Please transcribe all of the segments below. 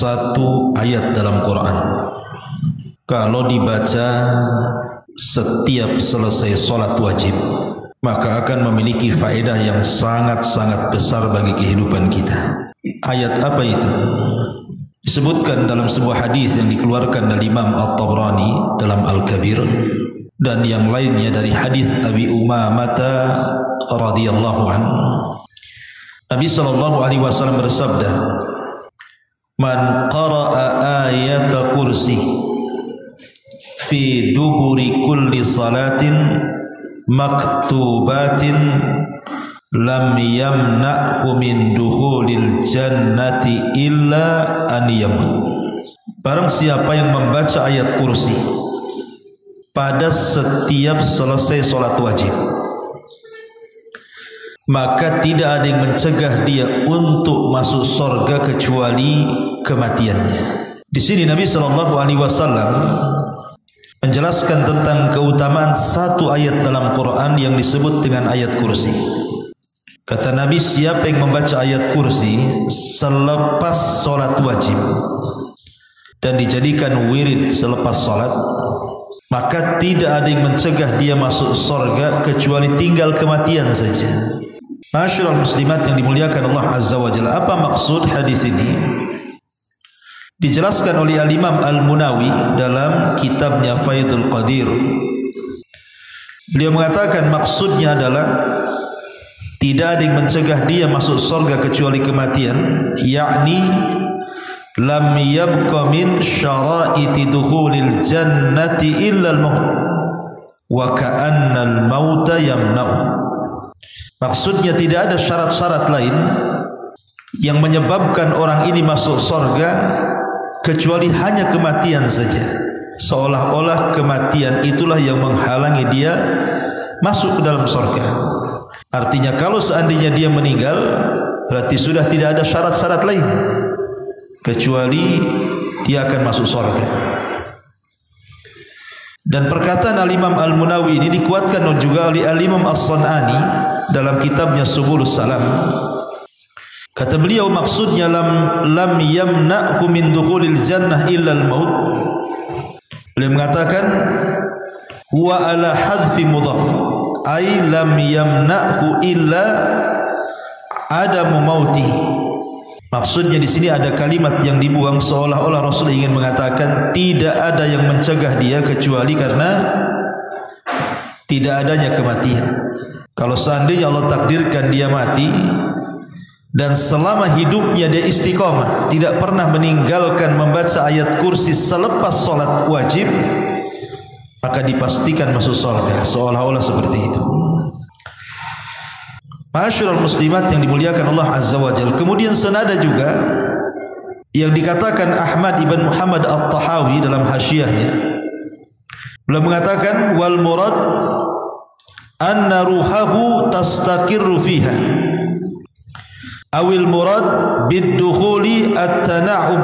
satu ayat dalam Quran kalau dibaca setiap selesai sholat wajib, maka akan memiliki faedah yang sangat-sangat besar bagi kehidupan kita. Ayat apa itu? Disebutkan dalam sebuah hadis yang dikeluarkan dari Imam At-Tabrani dalam Al-Kabir dan yang lainnya dari hadis Abi Umamah radhiyallahu anhu. Nabi sallallahu alaihi wasallam bersabda, "Man qara'a ayata kursi fi duburi kulli salatin maktubatin lam yamna'hu min dukhulil jannati illa an yamut." Barang siapa yang membaca ayat kursi pada setiap selesai solat wajib, maka tidak ada yang mencegah dia untuk masuk surga kecuali kematiannya. Di sini Nabi sallallahu alaihi wasallam menjelaskan tentang keutamaan satu ayat dalam Quran yang disebut dengan ayat kursi. Kata Nabi, siapa yang membaca ayat kursi selepas solat wajib dan dijadikan wirid selepas solat, maka tidak ada yang mencegah dia masuk surga kecuali tinggal kematian saja. Masyaallah muslimat yang dimuliakan Allah Azza wa Jalla, apa maksud hadis ini? Dijelaskan oleh Al-Imam Al-Munawi dalam kitabnya Faidul Qadir. Beliau mengatakan maksudnya adalah tidak ada yang mencegah dia masuk surga kecuali kematian, yakni lam yabqa min syara'iti dukhulil jannati illa al-maut wa ka'anna al-mauta yamna'u. Maksudnya tidak ada syarat-syarat lain yang menyebabkan orang ini masuk surga kecuali hanya kematian saja. Seolah-olah kematian itulah yang menghalangi dia masuk ke dalam surga. Artinya kalau seandainya dia meninggal, berarti sudah tidak ada syarat-syarat lain kecuali dia akan masuk surga. Dan perkataan Al-Imam Al-Munawi ini dikuatkan juga oleh Al-Imam As-San'ani dalam kitabnya Subulus Salam. Kata beliau maksudnya lam yamna'hu min dukhulil jannah illa al-maut. Beliau mengatakan huwa ala hadfi mudhaf, ay lam yamna'hu illa adamu mautihi. Maksudnya di sini ada kalimat yang dibuang seolah-olah Rasul ingin mengatakan tidak ada yang mencegah dia kecuali karena tidak adanya kematian. Kalau seandainya Allah takdirkan dia mati dan selama hidupnya dia istiqomah, tidak pernah meninggalkan membaca ayat kursi selepas solat wajib, maka dipastikan masuk surga, seolah-olah seperti itu. Masyaallah muslimat yang dimuliakan Allah Azza wa Jalla. Kemudian senada juga yang dikatakan Ahmad ibn Muhammad At-Tahawi dalam hasyiahnya. Beliau mengatakan wal murad anna ruhahu tastaqirru fiha, awil murad bid-dukhuli at-tana'um,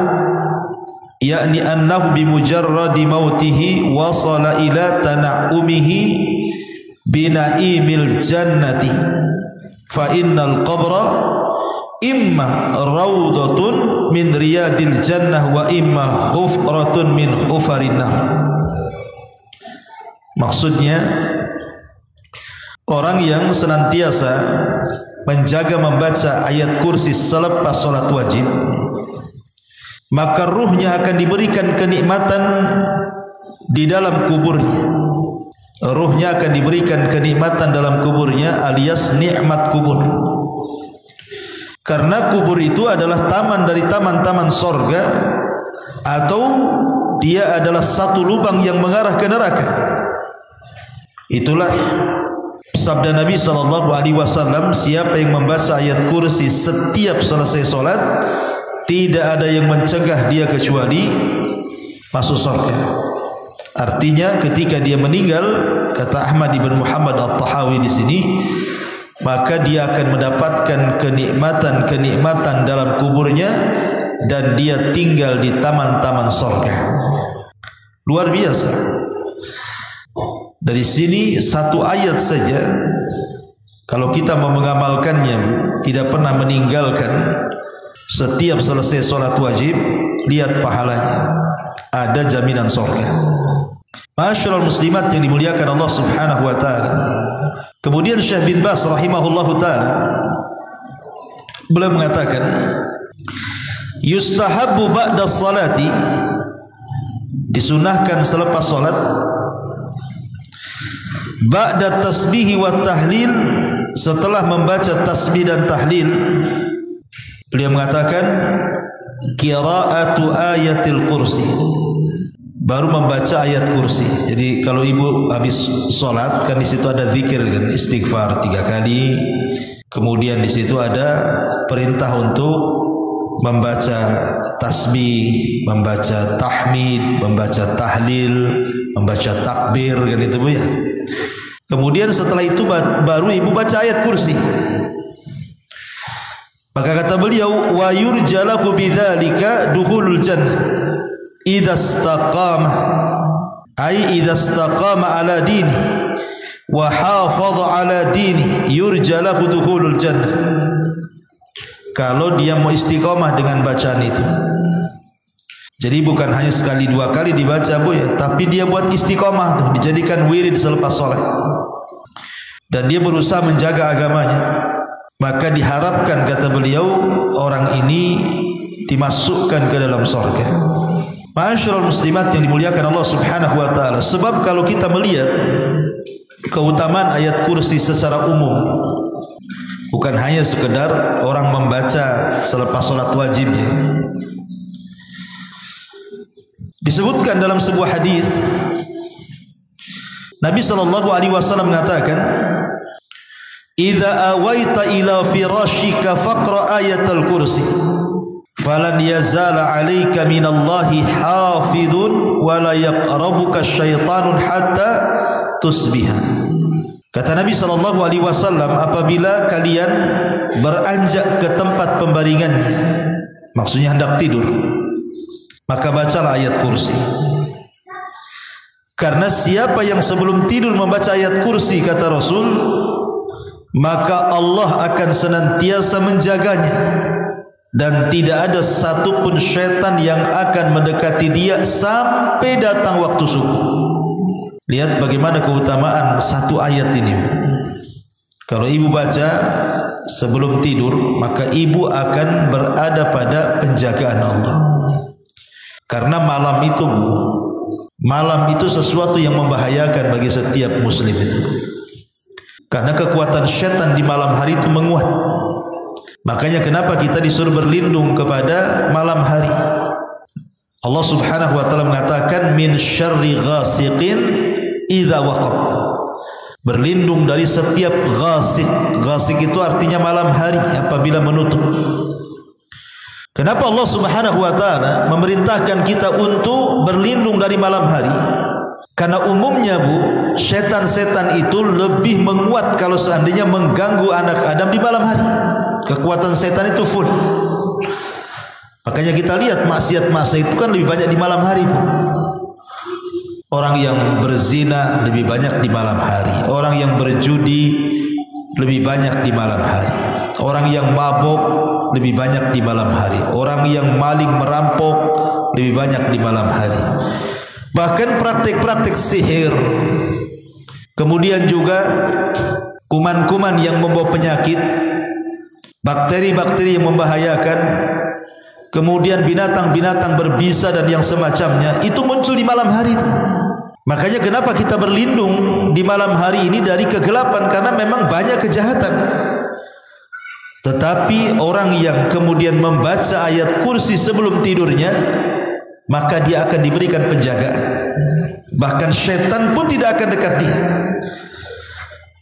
yakni annahu bimujarradi mautihi wasala ila tana'umihi bina'imil jannati fa innal qabra imma rawdatun min riyadil jannah wa imma hufratun min hufarin nar. Maksudnya orang yang senantiasa menjaga membaca ayat kursi selepas solat wajib, maka ruhnya akan diberikan kenikmatan di dalam kuburnya. Ruhnya akan diberikan kenikmatan dalam kuburnya alias nikmat kubur. Karena kubur itu adalah taman dari taman-taman sorga, atau dia adalah satu lubang yang mengarah ke neraka. Itulah sabda Nabi SAW, siapa yang membaca ayat kursi setiap selesai solat, tidak ada yang mencegah dia kecuali masuk surga. Artinya ketika dia meninggal, kata Ahmad ibn Muhammad At-Tahawi di sini, maka dia akan mendapatkan kenikmatan-kenikmatan dalam kuburnya dan dia tinggal di taman-taman surga. Luar biasa. Dari sini satu ayat saja, kalau kita mau mengamalkannya, tidak pernah meninggalkan setiap selesai solat wajib, lihat pahalanya. Ada jaminan surga. Masyaallah muslimat yang dimuliakan Allah Subhanahu wa taala. Kemudian Syekh bin Baz rahimahullahu taala beliau mengatakan, yustahabbu ba'da salati, disunahkan selepas salat, ba'da tasbih wa tahlil, setelah membaca tasbih dan tahlil, beliau mengatakan qira'atu ayatil kursi, baru membaca ayat kursi. Jadi kalau ibu habis sholat kan di situ ada zikir kan, istighfar 3 kali. Kemudian di situ ada perintah untuk membaca tasbih, membaca tahmid, membaca tahlil, membaca takbir kan itu Bu ya. Kemudian setelah itu baru ibu baca ayat kursi. Maka kata beliau, wa yurjalahu bidzalika dukhulul jannah idza istaqama, ay idza istaqama ala dini wa hafadha ala dini yurjalahu dukhulul jannah. Kalau dia mau istiqamah dengan bacaan itu. Jadi bukan hanya sekali 2 kali dibaca Bu ya, tapi dia buat istiqamah tuh, dijadikan wirid selepas salat. Dan dia berusaha menjaga agamanya. Maka diharapkan kata beliau orang ini dimasukkan ke dalam surga. Masyaallah muslimat yang dimuliakan Allah Subhanahu wa taala. Sebab kalau kita melihat keutamaan ayat kursi secara umum, bukan hanya sekedar orang membaca selepas salat wajibnya. Disebutkan dalam sebuah hadis Nabi sallallahu alaihi wasallam mengatakan, idza awaita ila firashika faqra ayatal kursi falan yazala 'alaika minallahi hafidun wa la yaqrabuka syaitanun hatta tusbiha. Kata Nabi sallallahu alaihi wasallam, apabila kalian beranjak ke tempat pembaringannya, maksudnya hendak tidur, maka bacalah ayat kursi. Karena siapa yang sebelum tidur membaca ayat kursi, kata Rasul, maka Allah akan senantiasa menjaganya dan tidak ada satupun syaitan yang akan mendekati dia sampai datang waktu subuh. Lihat bagaimana keutamaan satu ayat ini. Kalau ibu baca sebelum tidur, maka ibu akan berada pada penjagaan Allah. Karena malam itu sesuatu yang membahayakan bagi setiap muslim itu. Karena kekuatan syaitan di malam hari itu menguat. Makanya kenapa kita disuruh berlindung kepada malam hari. Allah Subhanahu wa taala mengatakan min syarri ghasiqin idza waqab. Berlindung dari setiap ghasiq. Ghasiq itu artinya malam hari apabila menutup. Kenapa Allah Subhanahu wa taala memerintahkan kita untuk berlindung dari malam hari? Karena umumnya Bu, setan-setan itu lebih menguat kalau seandainya mengganggu anak Adam di malam hari. Kekuatan setan itu full. Makanya kita lihat maksiat-maksiat itu kan lebih banyak di malam hari Bu. Orang yang berzina lebih banyak di malam hari. Orang yang berjudi lebih banyak di malam hari. Orang yang mabuk lebih banyak di malam hari. Orang yang maling merampok lebih banyak di malam hari. Bahkan praktik-praktik sihir, kemudian juga kuman-kuman yang membawa penyakit, bakteri-bakteri yang membahayakan, kemudian binatang-binatang berbisa dan yang semacamnya, itu muncul di malam hari itu. Makanya kenapa kita berlindung di malam hari ini dari kegelapan, karena memang banyak kejahatan. Tetapi orang yang kemudian membaca ayat kursi sebelum tidurnya, maka dia akan diberikan penjagaan. Bahkan syaitan pun tidak akan dekat dia.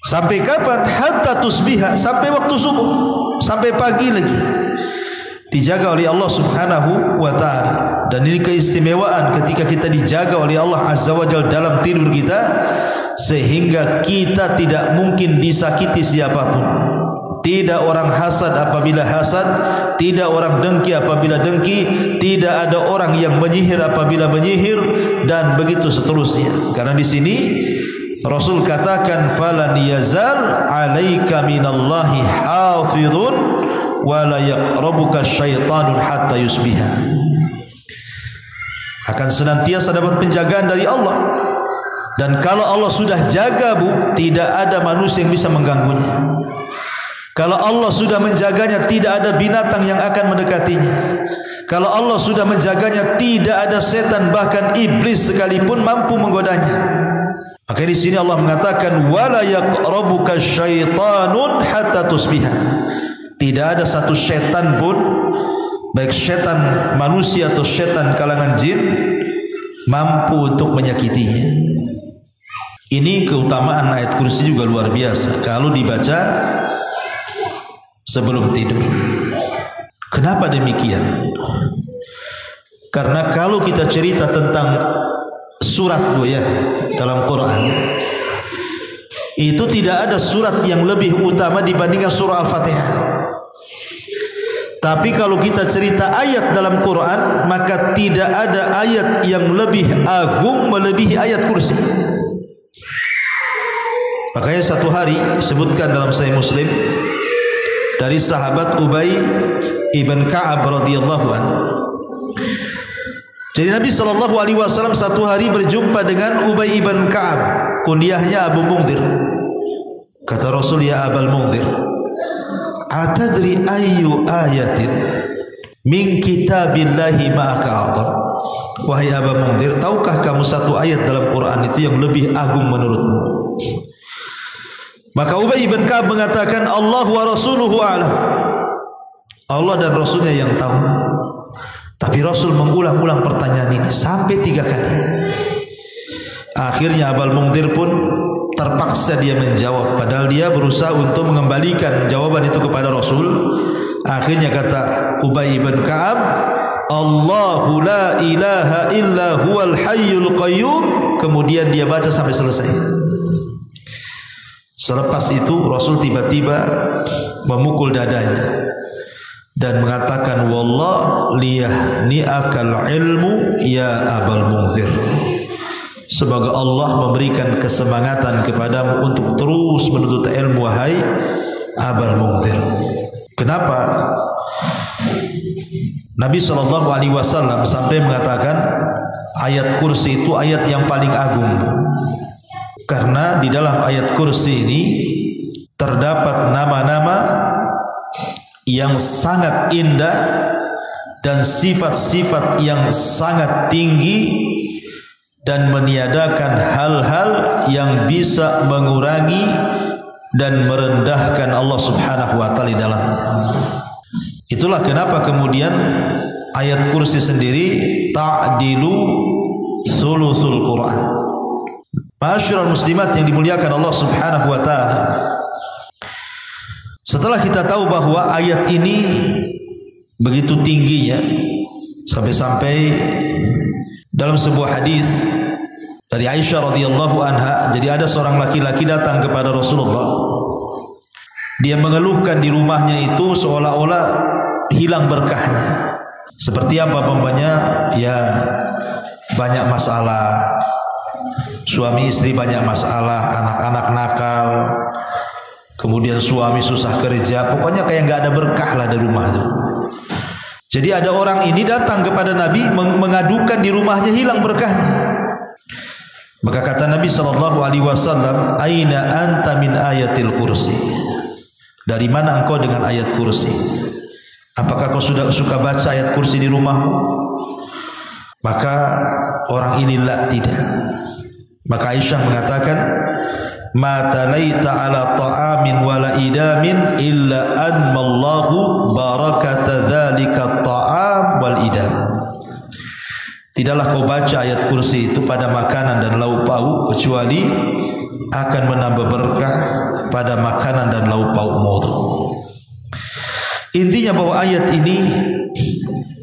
Sampai kapan? Hatta tusbiha, sampai waktu subuh, sampai pagi lagi. Dijaga oleh Allah Subhanahu wa taala. Dan ini keistimewaan ketika kita dijaga oleh Allah Azza wa Jalla dalam tidur kita, sehingga kita tidak mungkin disakiti siapapun. Tidak orang hasad apabila hasad, tidak orang dengki apabila dengki, tidak ada orang yang menyihir apabila menyihir, dan begitu seterusnya. Karena di sini Rasul katakan falan yazal 'alaika minallahi hafizun wa la yaqrabuka syaitanun hatta yusbiha. akan senantiasa dapat penjagaan dari Allah. Dan kalau Allah sudah jaga, Bu, tidak ada manusia yang bisa mengganggunya. Kalau Allah sudah menjaganya, tidak ada binatang yang akan mendekatinya. Kalau Allah sudah menjaganya, tidak ada setan, bahkan iblis sekalipun mampu menggodanya. Maka di sini Allah mengatakan wala yaqrabuka syaitanun hatta tusbiha. Tidak ada satu setan pun, baik setan manusia atau setan kalangan jin, mampu untuk menyakitinya. Ini keutamaan ayat kursi juga luar biasa kalau dibaca sebelum tidur. Kenapa demikian? Karena kalau kita cerita tentang surat dalam Quran, itu tidak ada surat yang lebih utama dibandingkan surah Al-Fatihah. Tapi kalau kita cerita ayat dalam Quran, maka tidak ada ayat yang lebih agung melebihi ayat kursi. Makanya satu hari disebutkan dalam Sahih Muslim dari sahabat Ubay ibn Ka'ab radhiyallahu anhu. Jadi Nabi SAW satu hari berjumpa dengan Ubay ibn Ka'ab, kunyahnya Abu Mundhir. Kata Rasul, ya Abul Mundhir, atadri ayyu ayatin min kitabillahi ma'aka a'zam? Wahai Abu Mundhir, tahukah kamu satu ayat dalam Quran itu yang lebih agung menurutmu? Maka Ubay bin Ka'ab mengatakan, Allah wa rasuluhu a'lam. Allah dan Rasulnya yang tahu. Tapi Rasul mengulang-ulang pertanyaan ini sampai 3 kali. Akhirnya Abul Mundhir pun terpaksa dia menjawab, padahal dia berusaha untuk mengembalikan jawaban itu kepada Rasul. Akhirnya kata Ubay bin Ka'ab, Allahu la ilaha illa huwal hayyul qayyum. Kemudian dia baca sampai selesai. Selepas itu Rasul tiba-tiba memukul dadanya dan mengatakan, wallah liyahni'akal ilmu ya Abul Mundhir. Semoga Allah memberikan kesemangatan kepadamu untuk terus menuntut ilmu, wahai Abul Mundhir. Kenapa? Nabi SAW sampai mengatakan ayat kursi itu ayat yang paling agung. Karena di dalam ayat kursi ini terdapat nama-nama yang sangat indah dan sifat-sifat yang sangat tinggi, dan meniadakan hal-hal yang bisa mengurangi dan merendahkan Allah Subhanahu wa taala di dalamnya. Itulah kenapa kemudian ayat kursi sendiri ta'dilu thuluthul Quran. Ma'asyiral muslimat yang dimuliakan Allah Subhanahu wa taala. Setelah kita tahu bahwa ayat ini begitu tingginya, sampai-sampai dalam sebuah hadis dari Aisyah radhiyallahu anha, jadi ada seorang laki-laki datang kepada Rasulullah. Dia mengeluhkan di rumahnya itu seolah-olah hilang berkahnya. Seperti apa umpamanya? Ya, banyak masalah. Suami istri banyak masalah, anak-anak nakal, kemudian suami susah kerja, pokoknya kayak nggak ada berkah lah di rumah itu. Jadi ada orang ini datang kepada Nabi mengadukan di rumahnya hilang berkahnya. Maka kata Nabi SAW, Aina anta min ayatil kursi? Dari mana engkau dengan ayat kursi? Apakah kau sudah suka baca ayat kursi di rumahmu? Maka orang inilah tidak. Maka Aisyah mengatakan, ma talaita ala ta'amin wala idamin illa anmallahu barakata dzalika ta'am wal idam. Tidaklah kau baca ayat kursi itu pada makanan dan lauk pauk, kecuali akan menambah berkah pada makanan dan lauk paukmu. Intinya bahwa ayat ini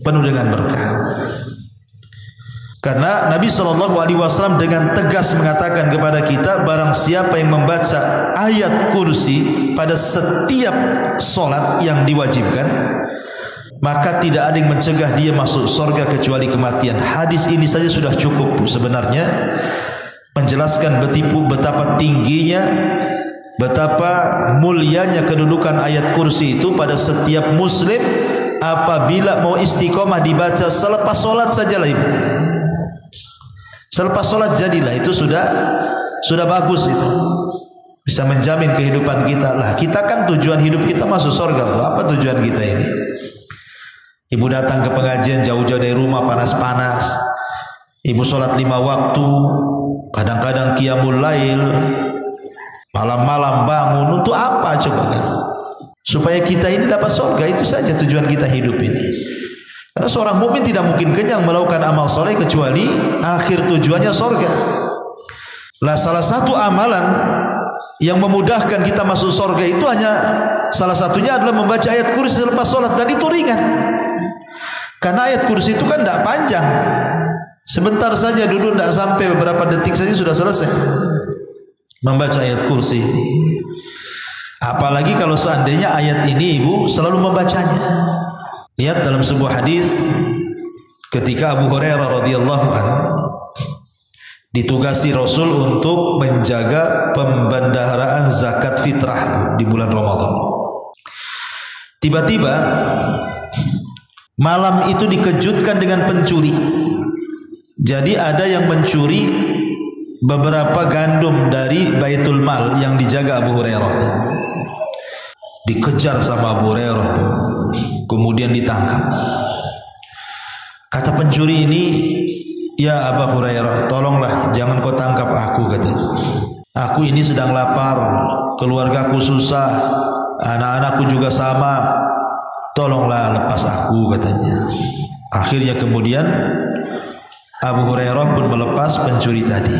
penuh dengan berkah. Karena Nabi SAW dengan tegas mengatakan kepada kita, barang siapa yang membaca ayat kursi pada setiap solat yang diwajibkan, maka tidak ada yang mencegah dia masuk surga kecuali kematian. Hadis ini saja sudah cukup sebenarnya menjelaskan betapa tingginya, betapa mulianya kedudukan ayat kursi itu pada setiap muslim apabila mau istiqomah dibaca selepas solat saja lah ibu. Selepas sholat jadilah, itu sudah bagus itu. Bisa menjamin kehidupan kita. Lah kita kan tujuan hidup kita masuk surga, Bu. Apa tujuan kita ini? Ibu datang ke pengajian jauh-jauh dari rumah, panas-panas. Ibu sholat 5 waktu, kadang-kadang qiyamul lail, malam-malam bangun. Untuk apa coba kan? Supaya kita ini dapat surga. Itu saja tujuan kita hidup ini. Karena seorang mukmin tidak mungkin kenyang melakukan amal soleh kecuali akhir tujuannya surga. Lah salah satu amalan yang memudahkan kita masuk surga itu hanya salah satunya adalah membaca ayat kursi selepas sholat, dan itu ringan. Karena ayat kursi itu kan tidak panjang, sebentar saja duduk, tidak sampai beberapa detik saja sudah selesai membaca ayat kursi ini. Apalagi kalau seandainya ayat ini ibu selalu membacanya. Lihat dalam sebuah hadis ketika Abu Hurairah radhiyallahu anhu ditugasi Rasul untuk menjaga pembendaharaan zakat fitrah di bulan Ramadan. Tiba-tiba malam itu dikejutkan dengan pencuri. Jadi ada yang mencuri beberapa gandum dari Baitul Mal yang dijaga Abu Hurairah. Dikejar sama Abu Hurairah, kemudian ditangkap. Kata pencuri ini, "Ya Abu Hurairah, tolonglah jangan kau tangkap aku," katanya. "Aku ini sedang lapar, keluargaku susah, anak-anakku juga sama. Tolonglah lepas aku," katanya. Akhirnya kemudian Abu Hurairah pun melepas pencuri tadi.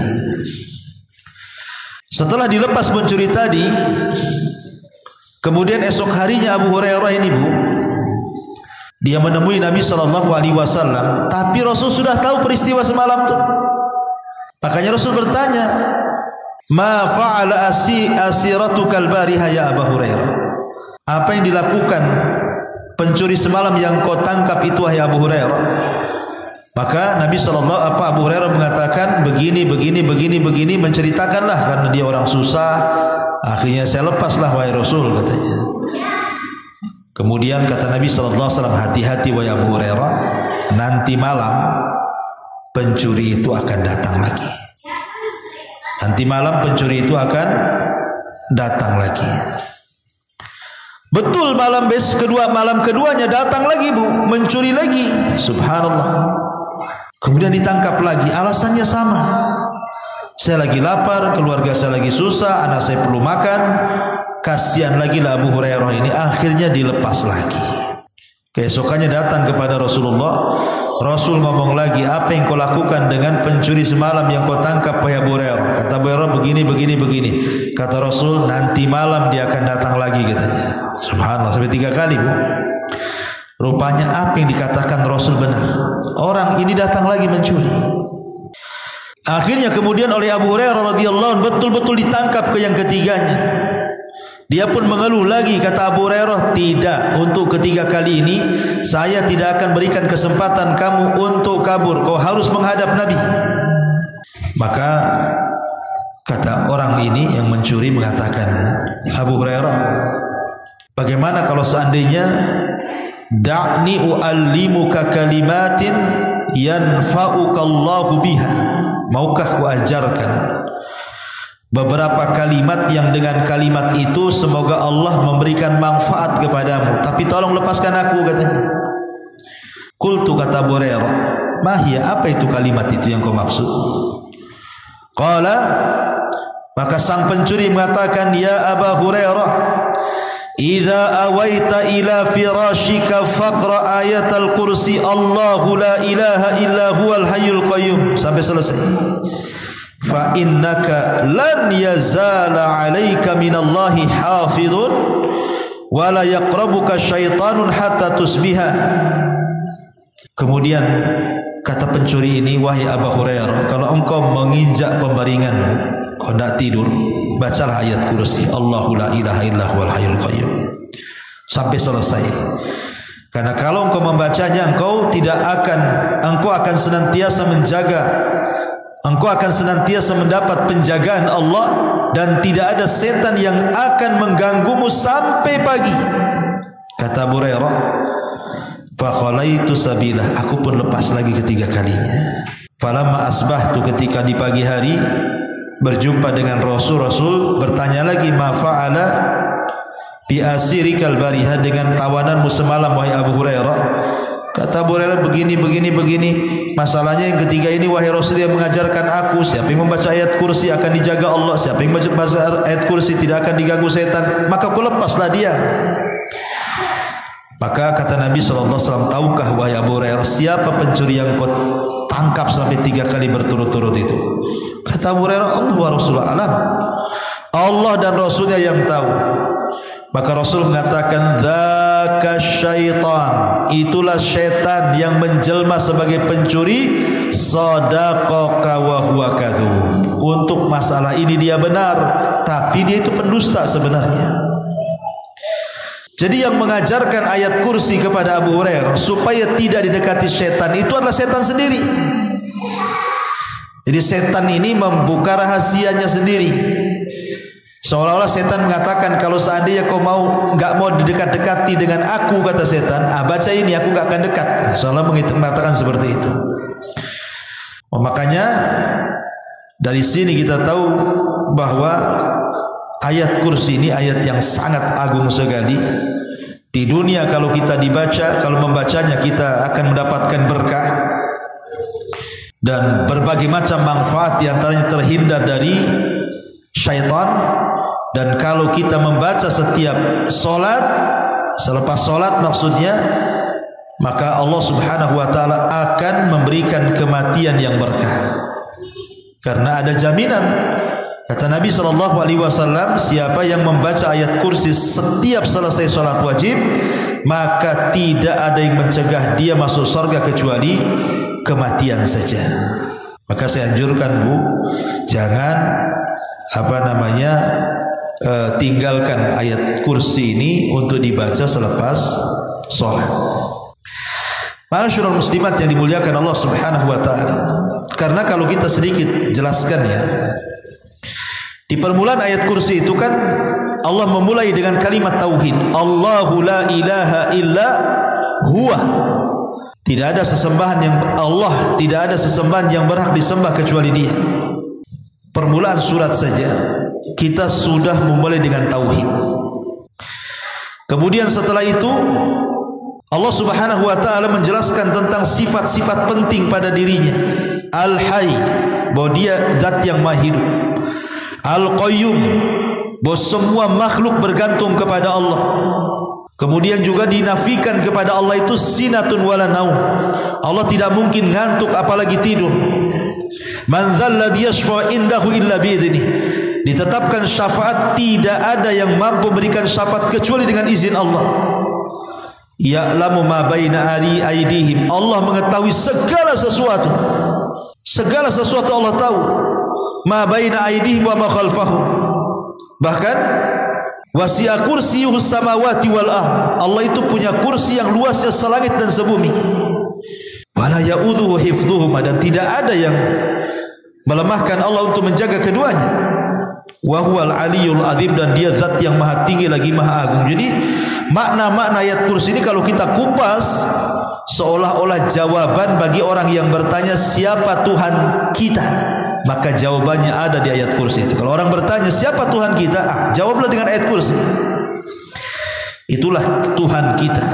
Setelah dilepas pencuri tadi, kemudian esok harinya Abu Hurairah ini, Bu, dia menemui Nabi SAW, tapi Rasul sudah tahu peristiwa semalam itu. Makanya Rasul bertanya, "Ma fa'ala asiratukal bariha ya Abu Hurairah?" Apa yang dilakukan pencuri semalam yang kau tangkap itu wahai Abu Hurairah? Maka Nabi Abu Hurairah mengatakan begini, menceritakanlah karena dia orang susah. Akhirnya saya lepaslah wahai Rasul, katanya. Kemudian kata Nabi SAW, "Hati-hati wahai Abu Hurairah, nanti malam pencuri itu akan datang lagi. Nanti malam pencuri itu akan datang lagi." Betul, malam keduanya datang lagi, Bu, mencuri lagi. Subhanallah. Kemudian ditangkap lagi, alasannya sama. "Saya lagi lapar, keluarga saya lagi susah, anak saya perlu makan." Kasihan lagi lah Abu Hurairah ini. Akhirnya dilepas lagi. Keesokannya datang kepada Rasulullah. Rasul ngomong lagi, "Apa yang kau lakukan dengan pencuri semalam yang kau tangkap wahai Abu Hurairah?" Kata Abu Hurairah, begini. Kata Rasul, "Nanti malam dia akan datang lagi," katanya. Subhanallah, sampai 3 kali, Bu. Rupanya apa yang dikatakan Rasul benar. Orang ini datang lagi mencuri. Akhirnya kemudian oleh Abu Hurairah radhiyallahu anhu betul-betul ditangkap ke yang ketiganya. Dia pun mengeluh lagi, kata Abu Hurairah, "Tidak, untuk ketiga kali ini saya tidak akan berikan kesempatan kamu untuk kabur. Kau harus menghadap Nabi." Maka kata orang ini yang mencuri mengatakan, "Abu Hurairah, bagaimana kalau seandainya da'ni u'allimuka kalimatin yanfa'ukallahu biha?" Maukah ku ajarkan beberapa kalimat yang dengan kalimat itu semoga Allah memberikan manfaat kepadamu, tapi tolong lepaskan aku, katanya. Qultu, kata Abu Hurairah, "Mahya, apa itu kalimat itu yang kau maksud?" Qala, maka sang pencuri mengatakan, "Ya Abu Hurairah, idza awaita ila firashika faqra ayatal kursi Allahu la ilaha illa huwal hayyul qayyum," sampai selesai. "Fa innaka lan yazala 'alaika minallahi hafizun wa la yaqrabuka syaitanun hatta tusbiha." Kemudian kata pencuri ini, "Wahai Abu Hurairah, kalau engkau menginjak pembaringanmu, kau tidak tidur, bacalah ayat kursi Allahu la ilaha illa huwal hayyul qayyum sampai selesai. Karena kalau engkau membacanya, engkau akan senantiasa menjaga, engkau akan senantiasa mendapat penjagaan Allah, dan tidak ada setan yang akan mengganggumu sampai pagi." Kata Abu Hurairah, "Fa khalaitu sabilah," aku pun lepas lagi ketiga kalinya. Falamma asbahtu, ketika di pagi hari berjumpa dengan Rasul bertanya lagi, ma fa'ala bi asirikal bariha, dengan tawananmu semalam wahai Abu Hurairah. Kata Abu Hurairah, begini. Masalahnya yang ketiga ini wahai Rasul, yang mengajarkan aku, siapa yang membaca ayat kursi akan dijaga Allah, siapa yang membaca ayat kursi tidak akan diganggu setan, maka aku lepaslah dia. Maka kata Nabi SAW, tahukah wahai Abu Hurairah, siapa pencuri yang kau tangkap sampai 3 kali berturut-turut itu? Kata Abu Hurairah, Allah wa Rasulullah alam, Allah dan Rasulnya yang tahu. Maka Rasul mengatakan, dzaka syaitan, itulah syaitan yang menjelma sebagai pencuri, sadaqaka wa huwa kadzub. Untuk masalah ini dia benar, tapi dia itu pendusta sebenarnya. Jadi yang mengajarkan ayat kursi kepada Abu Hurairah supaya tidak didekati setan itu adalah setan sendiri. Jadi setan ini membuka rahasianya sendiri. Seolah-olah setan mengatakan, kalau seandainya kau enggak mau didekat-dekati dengan aku, kata setan, baca ini, aku enggak akan dekat. Seolah mengatakan seperti itu. Makanya dari sini kita tahu bahwa ayat kursi ini ayat yang sangat agung sekali. Di dunia kalau kita dibaca, kalau membacanya kita akan mendapatkan berkah dan berbagai macam manfaat, di antaranya terhindar dari syaitan. Dan kalau kita membaca setiap solat, selepas solat maksudnya, maka Allah Subhanahu wa ta'ala akan memberikan kematian yang berkah, karena ada jaminan. Kata Nabi SAW, siapa yang membaca ayat kursi setiap selesai solat wajib, maka tidak ada yang mencegah dia masuk surga kecuali kematian saja. Maka saya anjurkan Bu, jangan tinggalkan ayat kursi ini untuk dibaca selepas solat. Ma'asyiral muslimat yang dimuliakan Allah Subhanahu wa ta'ala, karena kalau kita sedikit jelaskan ya, di permulaan ayat kursi itu kan Allah memulai dengan kalimat tauhid, Allahu la ilaha illa huwa. Tidak ada sesembahan yang Allah, tidak ada sesembahan yang berhak disembah kecuali Dia. Permulaan surat saja kita sudah memulai dengan tauhid. Kemudian setelah itu Allah Subhanahu wa ta'ala menjelaskan tentang sifat-sifat penting pada dirinya. Al-Hayy, bahwa dia zat yang maha hidup. Al-Qayyum, bahwa semua makhluk bergantung kepada Allah. Kemudian juga dinafikan kepada Allah itu sinatun wala naum. Allah tidak mungkin ngantuk apalagi tidur. Man dzalladzi yashfa'u indahu illa bi'idzni. Ditetapkan syafaat, tidak ada yang mampu memberikan syafaat kecuali dengan izin Allah. Ya'lamu ma baina aydihim, Allah mengetahui segala sesuatu. Segala sesuatu Allah tahu. Ma baina aydihim wa ma khalfahum. Bahkan wasi'a kursiyyuhus samawati wal ardh. Allah itu punya kursi yang luasnya selangit dan sebumi. Wala ya'udzuhu hifdzuhum, dan tidak ada yang melemahkan Allah untuk menjaga keduanya. Wa huwal aliyul azim, dan dia zat yang maha tinggi lagi maha agung. Jadi makna-makna ayat kursi ini kalau kita kupas, seolah-olah jawaban bagi orang yang bertanya siapa Tuhan kita, maka jawabannya ada di ayat kursi itu. Kalau orang bertanya siapa Tuhan kita, jawablah dengan ayat kursi. Itulah Tuhan kita.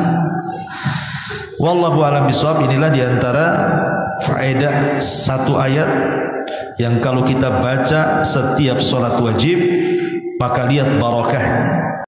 Wallahu a'lam bishawab. Inilah diantara faedah satu ayat yang kalau kita baca setiap solat wajib, maka lihat barakahnya.